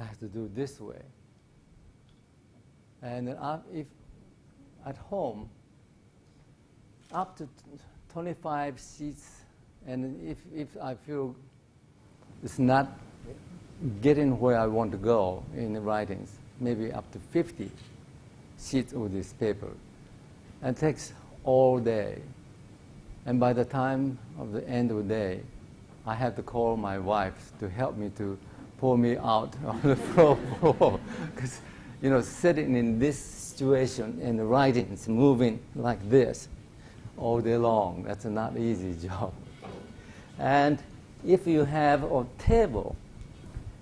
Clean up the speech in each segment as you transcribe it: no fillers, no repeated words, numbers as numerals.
I have to do this way. And if at home, up to 25 sheets, and if I feel it's not getting where I want to go in the writings, maybe up to 50 sheets of this paper. And it takes all day. And by the time of the end of the day, I have to call my wife to help me to pull me out on the floor. Because, sitting in this situation and the writings moving like this all day long, that's not an easy job. And if you have a table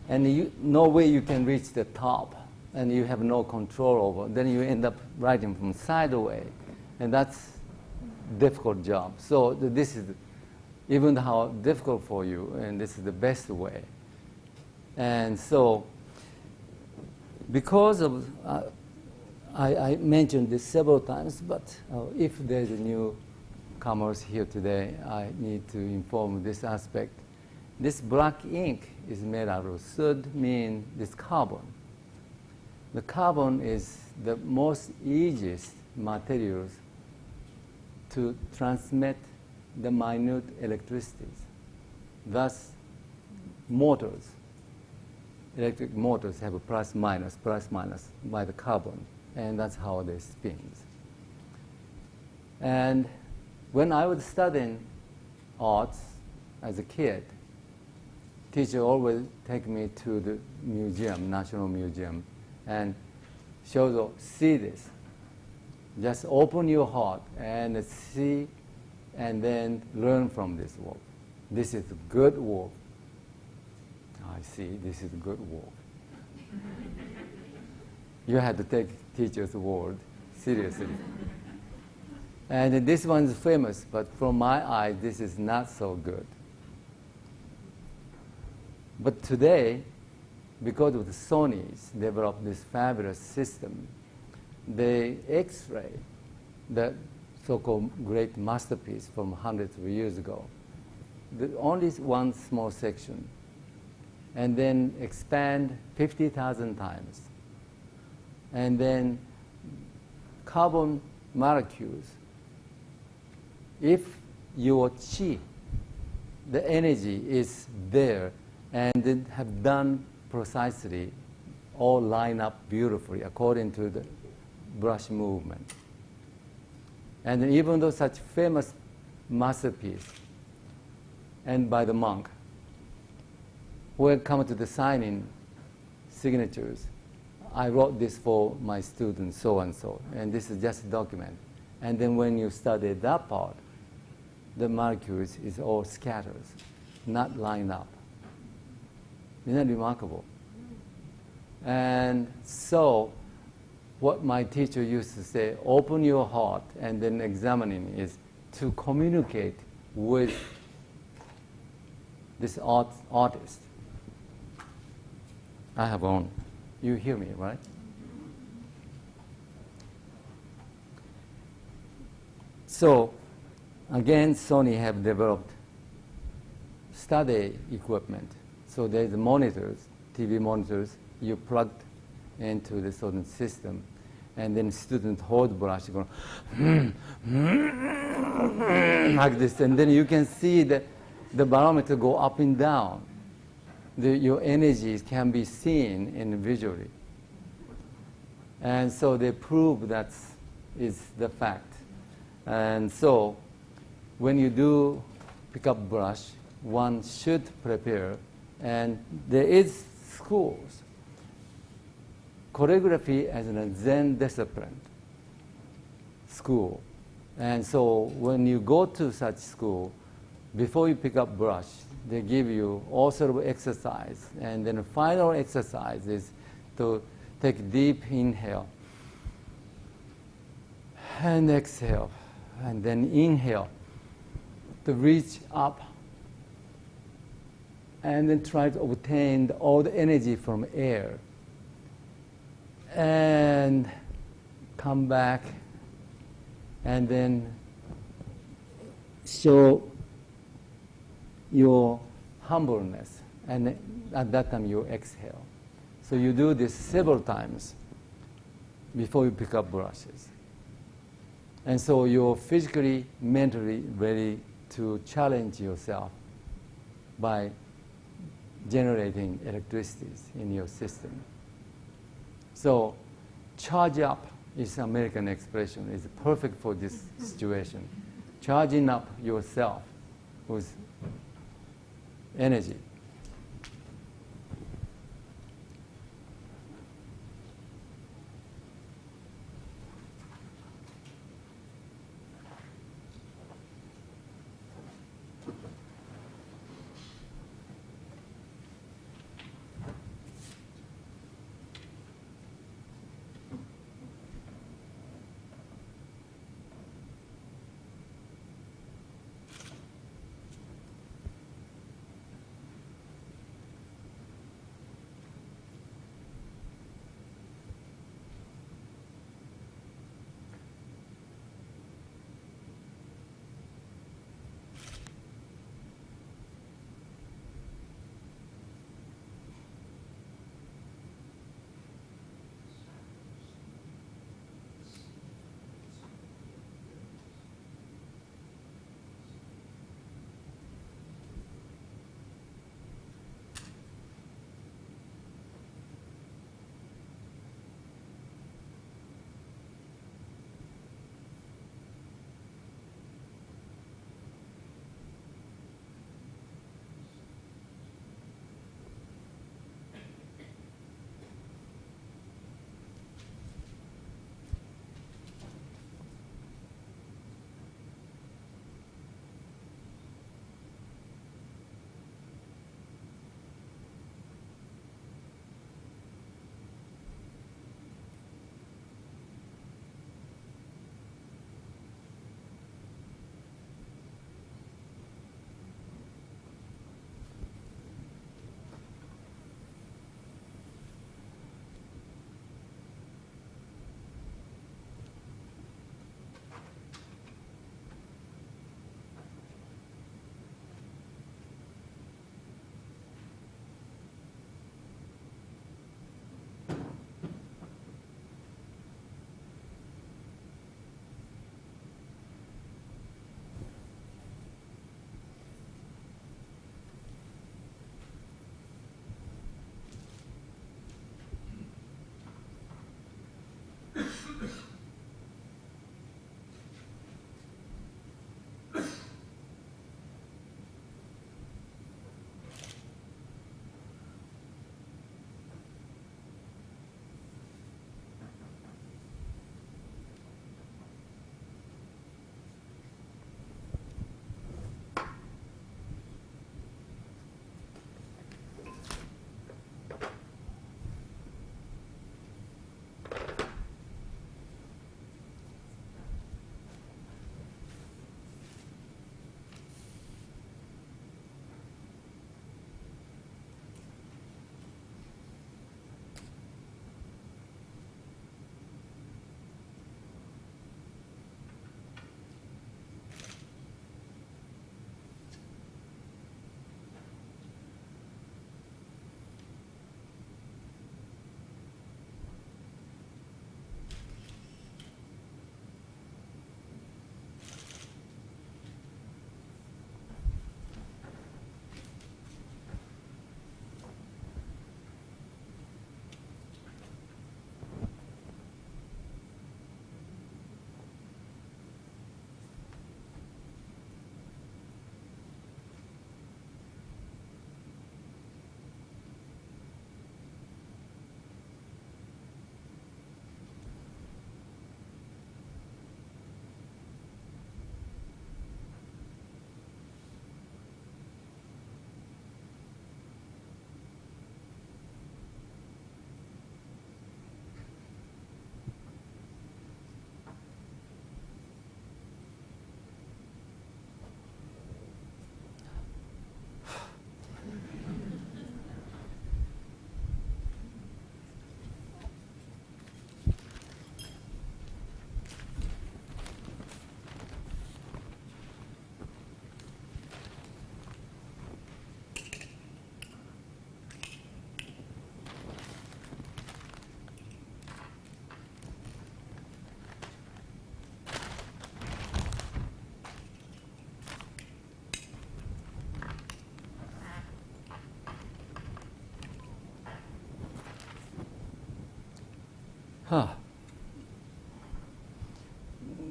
and no way you can reach the top and you have no control over, then you end up writing from sideways. And that's a difficult job. So this is even how difficult for you, and this is the best way. And so because of, I mentioned this several times, but if there's a newcomers here today, I need to inform this aspect. This black ink is made out of soot, meaning this carbon. The carbon is the most easiest materials to transmit the minute electricities. Thus, motors, electric motors have a plus minus by the carbon, and that's how they spin. And when I was studying arts as a kid, teacher always take me to the museum, National Museum, and Shozo, see this. Just open your heart and see, and then learn from this work. This is good work. I see, this is good work. You have to take teacher's word seriously. And this one's famous, but from my eye, this is not so good. But today, because of the Sony's developed this fabulous system, they X-ray the so-called great masterpiece from hundreds of years ago. Only one small section, and then expand 50,000 times. And then carbon molecules, if your chi, the energy is there, and then have done precisely, all line up beautifully according to the brush movement. And even though such famous masterpiece, and by the monk, when it comes to the signing signatures, I wrote this for my students, so and so, and this is just a document. And then when you study that part, the molecules is all scatters, not lined up. Isn't that remarkable? And so, what my teacher used to say, open your heart and then examining, is to communicate with this artist. I have on. You hear me, right? So, again, Sony have developed study equipment. So there's monitors, TV monitors, you plugged into the certain system, and then students hold brush going like this, and then you can see the barometer go up and down. Your energies can be seen visually. And so they prove that is the fact. And so when you do pick up brush, one should prepare, and there is schools. Calligraphy as a Zen discipline school. And so when you go to such school, before you pick up brush, they give you all sort of exercise. And then the final exercise is to take deep inhale and exhale, and then inhale to reach up, and then try to obtain all the energy from air. And come back, and then show your humbleness, and at that time you exhale. So you do this several times before you pick up brushes. And so you're physically, mentally ready to challenge yourself by generating electricity in your system. So charge up is American expression. It's perfect for this situation. Charging up yourself with energy.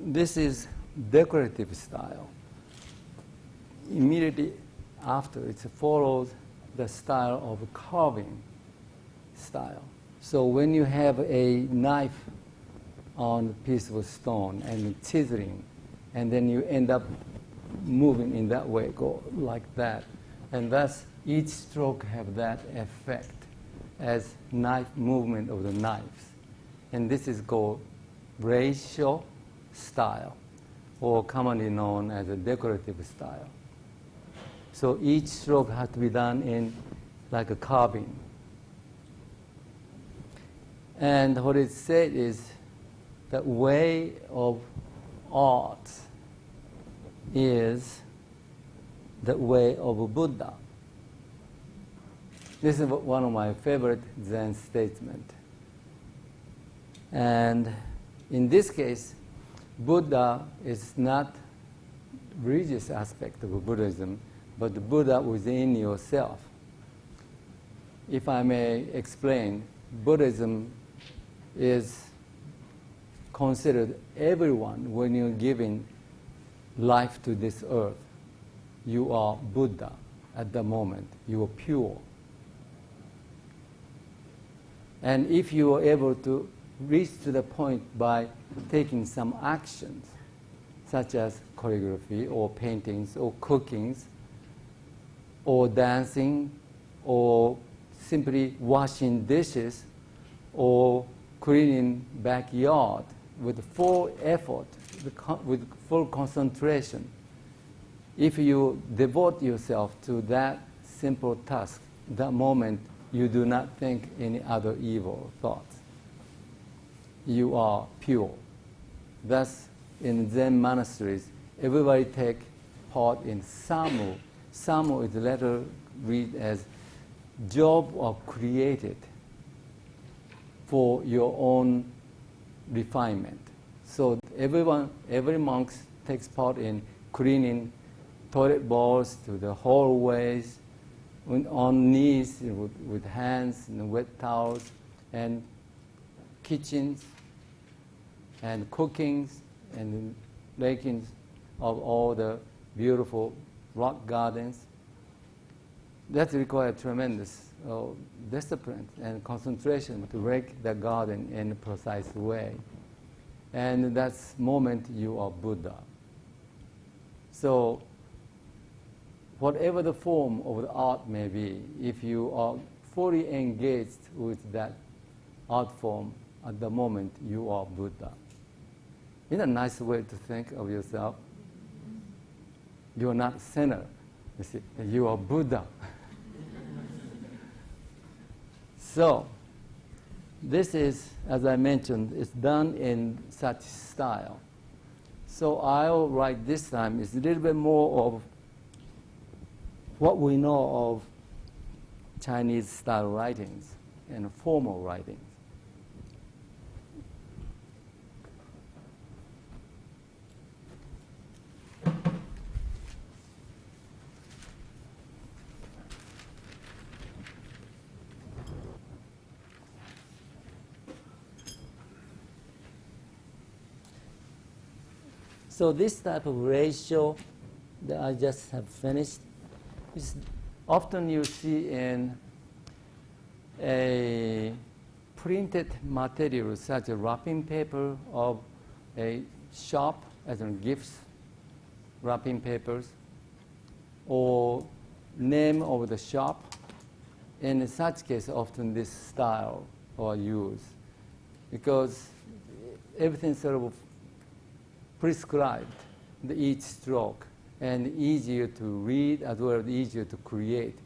This is decorative style. Immediately after, it follows the style of carving style. So when you have a knife on a piece of stone and chiseling, and then you end up moving in that way, go like that, and thus each stroke have that effect as knife movement of the knives. And this is called ratio style, or commonly known as a decorative style. So each stroke has to be done in like a carving. And what it said is the way of art is the way of Buddha. This is one of my favorite Zen statements. And in this case, Buddha is not religious aspect of Buddhism, but the Buddha within yourself. If I may explain, Buddhism is considered everyone when you're giving life to this earth. You are Buddha at the moment. You are pure. And if you are able to reach to the point by taking some actions, such as calligraphy or paintings or cookings or dancing or simply washing dishes or cleaning backyard with full effort, with full concentration, if you devote yourself to that simple task, that moment you do not think any other evil thoughts. You are pure. Thus, in Zen monasteries, everybody take part in samu. Samu is the letter read as job of created for your own refinement. So every monk takes part in cleaning toilet bowls to the hallways, on knees with hands and wet towels, and kitchens and cookings and makings of all the beautiful rock gardens. That requires tremendous discipline and concentration to rake the garden in a precise way. And that moment you are Buddha. So whatever the form of the art may be, if you are fully engaged with that art form, at the moment you are Buddha. In a nice way to think of yourself, you are not sinner. You see, you are Buddha. So, this is, as I mentioned, is done in such style. So I'll write this time is a little bit more of what we know of Chinese style writings and formal writings. So this type of ratio that I just have finished is often you see in a printed material such as wrapping paper of a shop, as in gifts, wrapping papers, or name of the shop. In such case, often this style are used because everything sort of prescribed, each stroke, and easier to read as well as easier to create.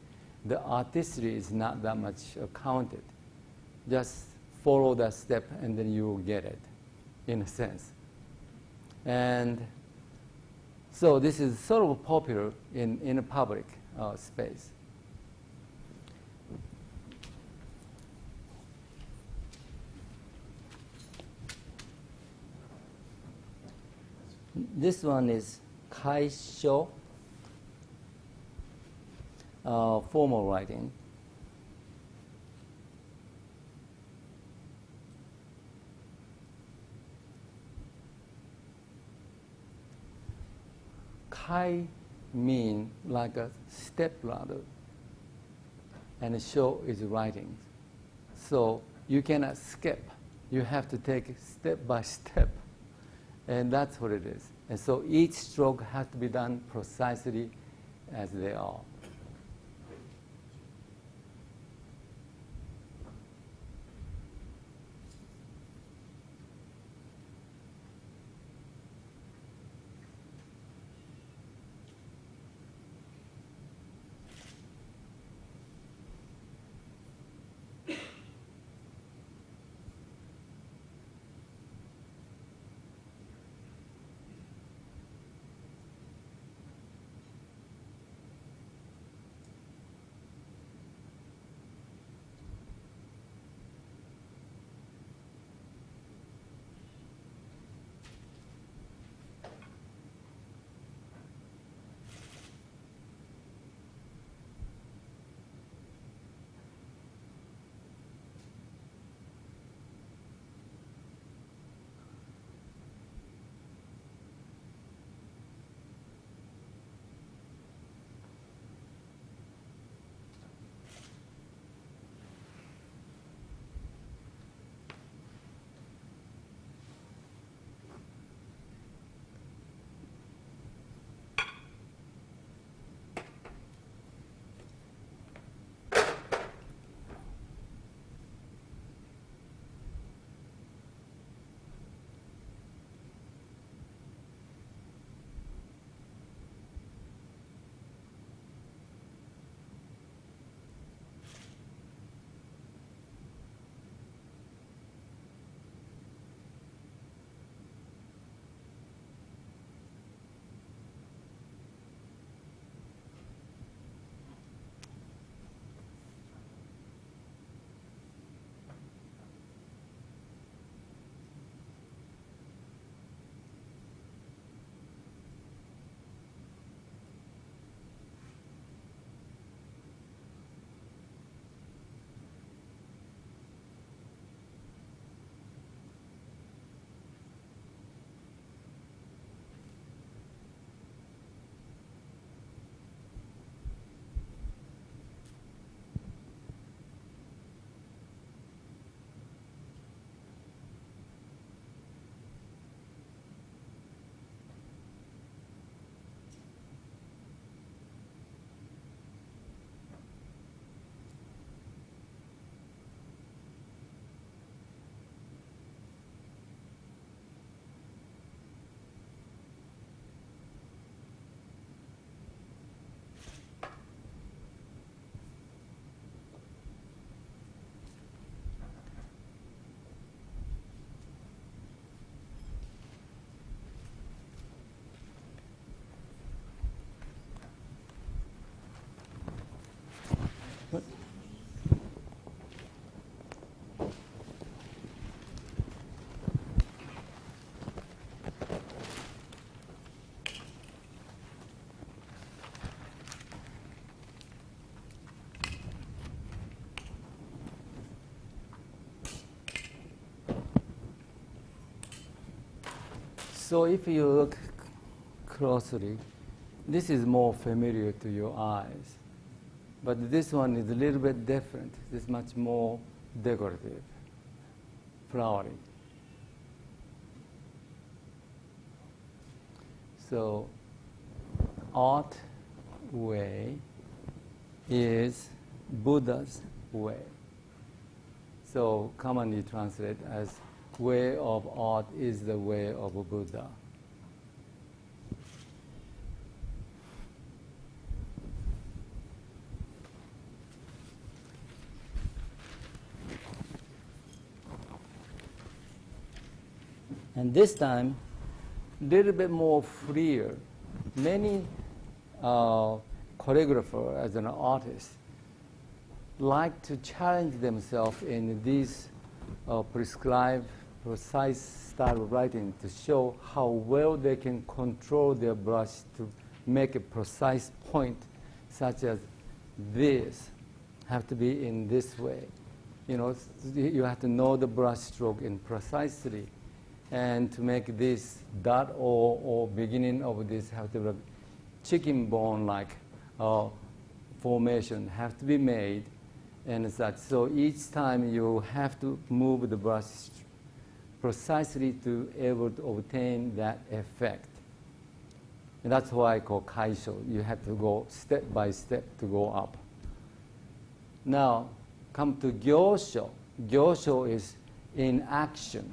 The artistry is not that much accounted. Just follow that step and then you will get it, in a sense. And so this is sort of popular in a public space. This one is kaisho, formal writing. high mean like a step ladder, and show is writing. So you cannot skip. You have to take it step by step, and that's what it is. And so each stroke has to be done precisely as they are. So if you look closely, this is more familiar to your eyes. But this one is a little bit different. It's much more decorative, flowery. So art way is Buddha's way. So commonly translated as way of art is the way of a Buddha. And this time, a little bit more freer. Many choreographers, as an artist, like to challenge themselves in this prescribed, precise style of writing to show how well they can control their brush to make a precise point, such as this have to be in this way. You know, you have to know the brush stroke in precisely. And to make this dot or beginning of this have to chicken bone-like formation have to be made, and such. So each time you have to move the brush precisely to able to obtain that effect. And that's why I call kaisho. You have to go step by step to go up. Now, come to gyosho. Gyosho is in action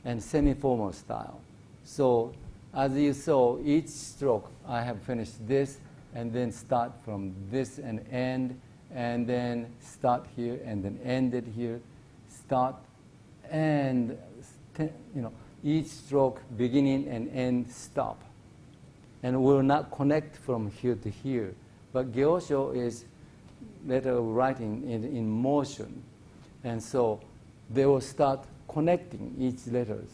and semi-formal style. So as you saw, each stroke, I have finished this, and then start from this and end, and then start here, and then end it here, start, and each stroke beginning and end stop. And will not connect from here to here. But gyosho is letter writing in motion. And so they will start connecting each letters.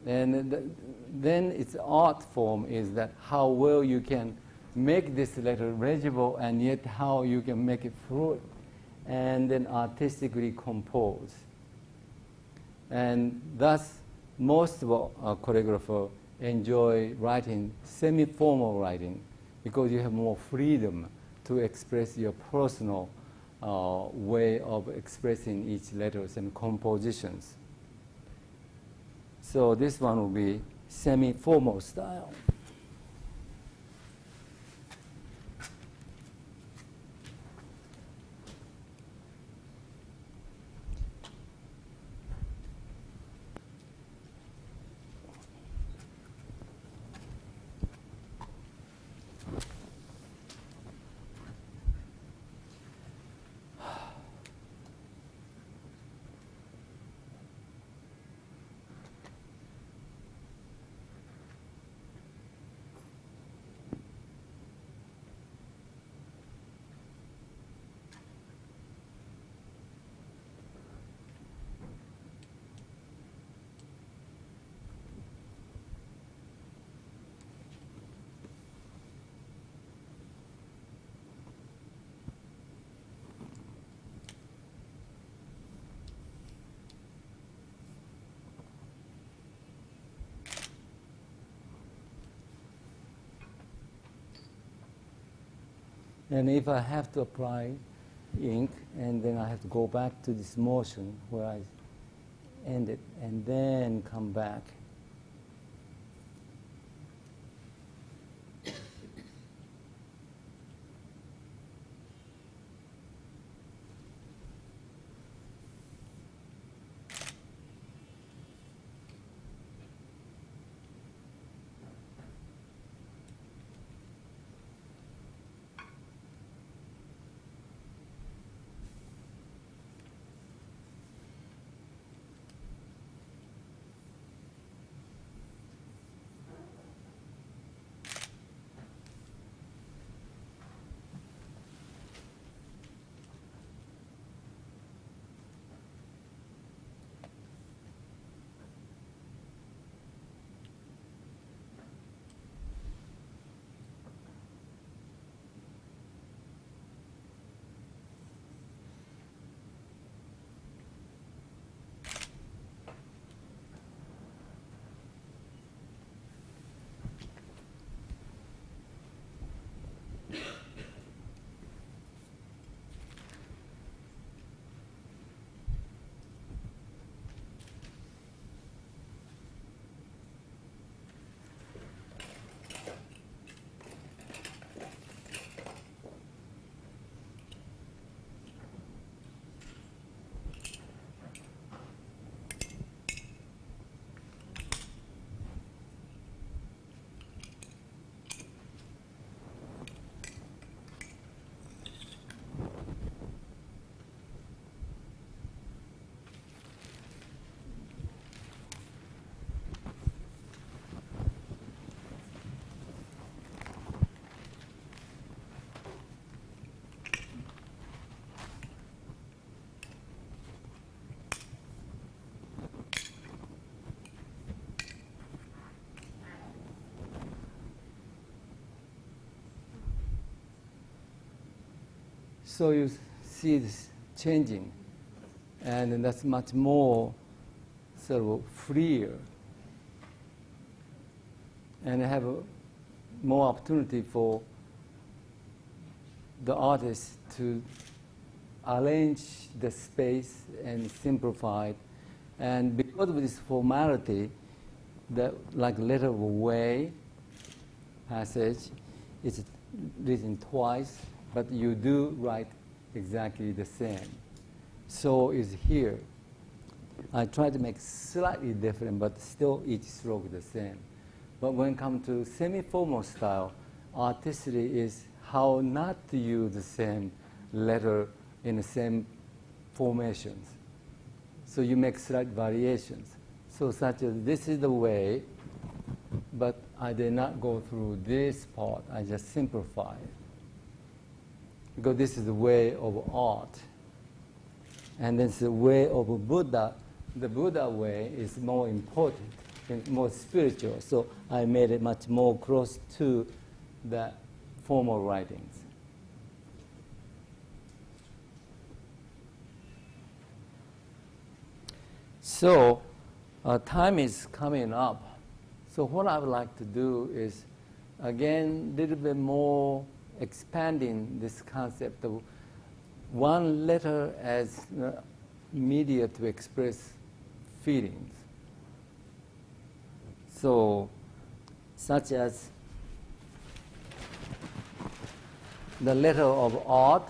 And then its art form is that how well you can make this letter legible, and yet how you can make it fluid, and then artistically compose. And thus, most of our choreographers enjoy writing semi-formal writing because you have more freedom to express your personal way of expressing each letters and compositions. So this one will be semi-formal style. And if I have to apply ink, and then I have to go back to this motion where I end it, and then come back. So you see this changing, and that's much more sort of freer. And I have more opportunity for the artist to arrange the space and simplify it. And because of this formality, the like letter of way passage is written twice, but you do write exactly the same. So is here. I try to make slightly different, but still each stroke the same. But when it comes to semi-formal style, artistry is how not to use the same letter in the same formations. So you make slight variations. So such as this is the way, but I did not go through this part. I just simplify it. Because this is the way of art. And then the way of Buddha. The Buddha way is more important and more spiritual. So I made it much more close to the formal writings. So time is coming up. So what I would like to do is, again, a little bit more expanding this concept of one letter as media to express feelings. So, such as the letter of art,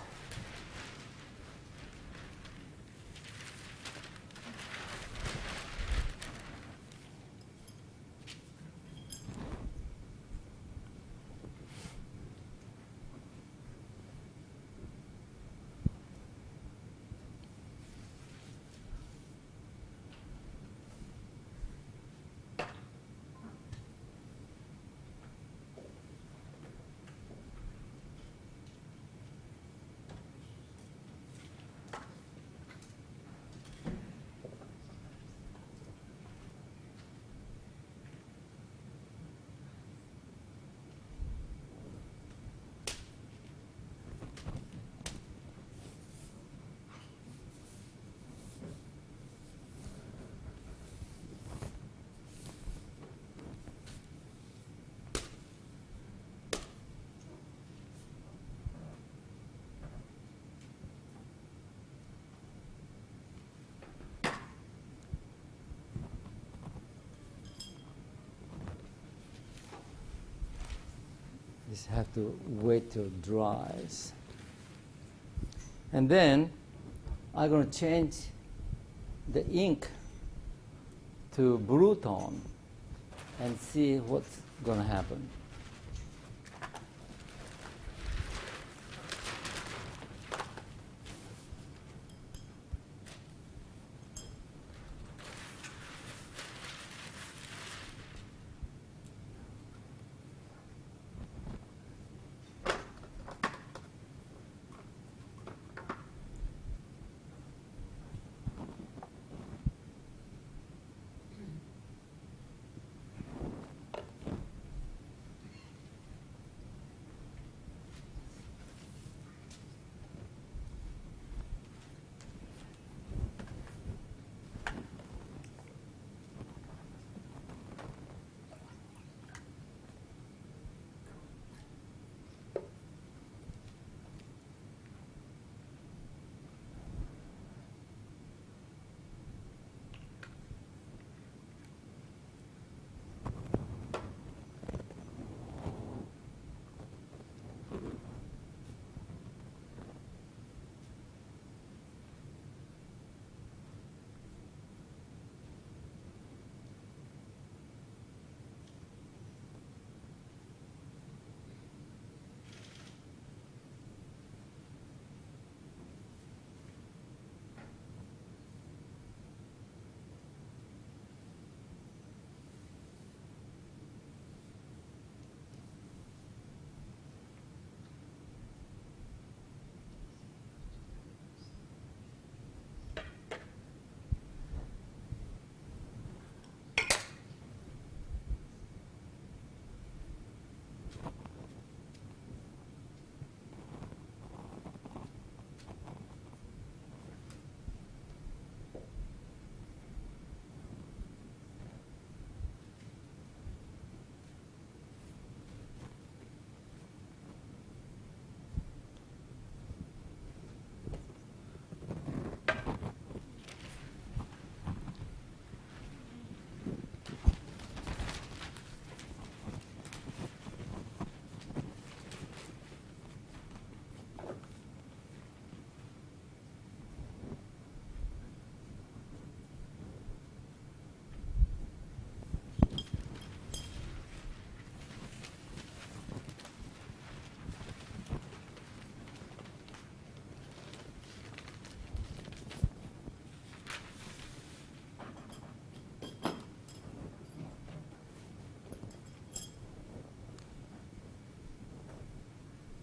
just have to wait till it dries. And then I'm going to change the ink to blue tone and see what's going to happen.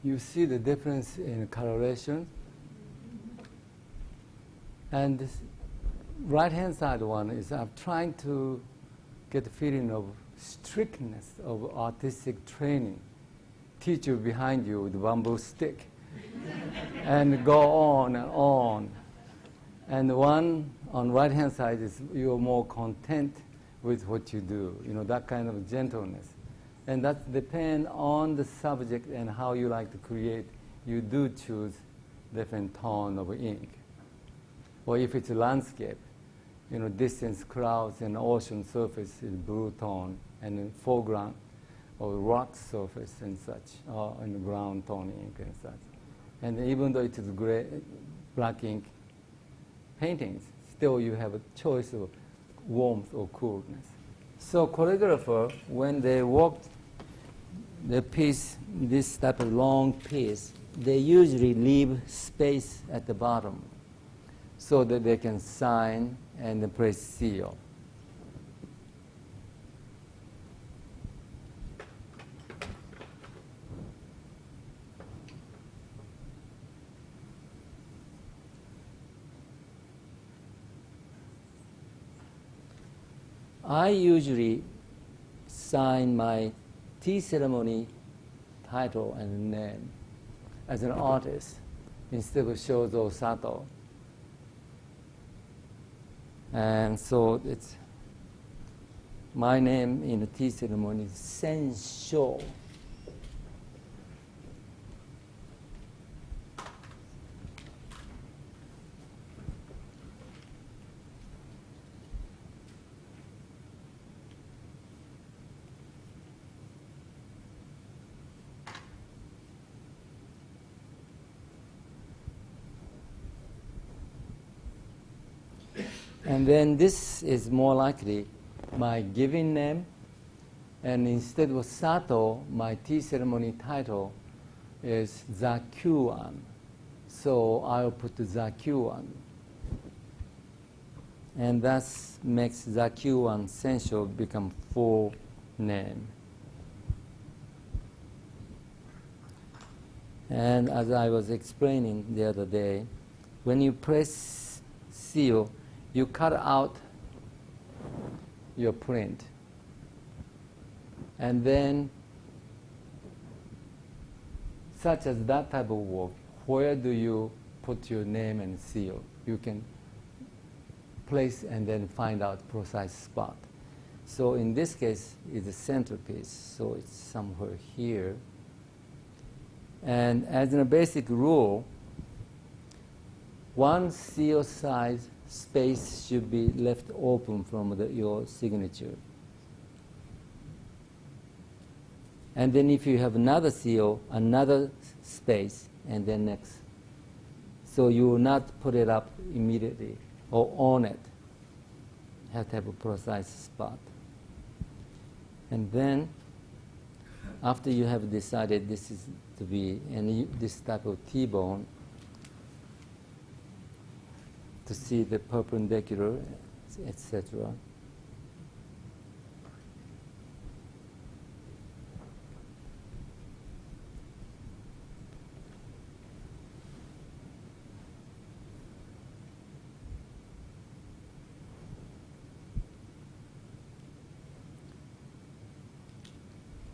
you see the difference in coloration. And this right-hand side one is I'm trying to get the feeling of strictness of artistic training. Teacher behind you with a bamboo stick. And go on and on. And one on right-hand side is you're more content with what you do, that kind of gentleness. And that depends on the subject and how you like to create. You do choose different tone of ink. Or if it's a landscape, distance, clouds, and ocean surface is blue tone, and then foreground or rock surface and such, or in the brown tone ink and such. And even though it is gray, black ink paintings, still you have a choice of warmth or coolness. So calligrapher, when they work the piece, this type of long piece, they usually leave space at the bottom so that they can sign and press seal. I usually sign my tea ceremony title and name as an artist instead of Shozo Sato. And so it's my name in the tea ceremony is Sensho. And then this is more likely my given name, and instead of Sato, my tea ceremony title is Zakyuan. So I'll put Zakyuan. And that makes Zakyuan Sensho become full name. And as I was explaining the other day, when you press seal, you cut out your print. And then, such as that type of work, where do you put your name and seal? You can place and then find out precise spot. So in this case, it's a centerpiece, so it's somewhere here. And as a basic rule, one seal size space should be left open from your signature. And then if you have another seal, another space, and then next. So you will not put it up immediately or on it. You have to have a precise spot. And then, after you have decided this is to be this type of T-bone, to see the perpendicular, etc.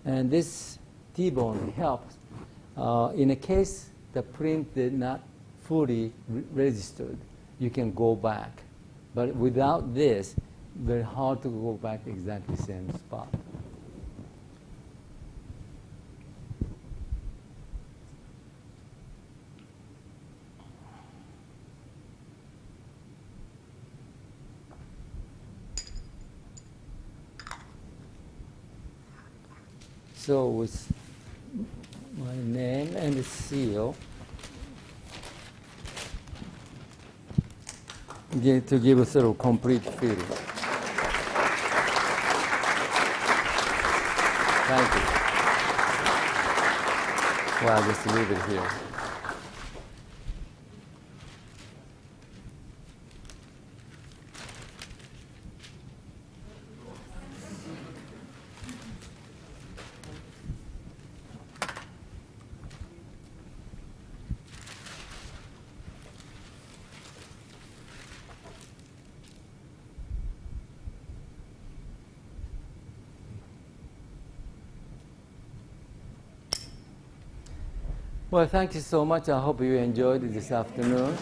And this T-bone helps. In a case the print did not fully registered, you can go back. But without this, very hard to go back exactly same spot. So with my name and the seal, to give a sort of complete feeling. Thank you. Well, I'll just leave it here. Well, thank you so much. I hope you enjoyed this afternoon.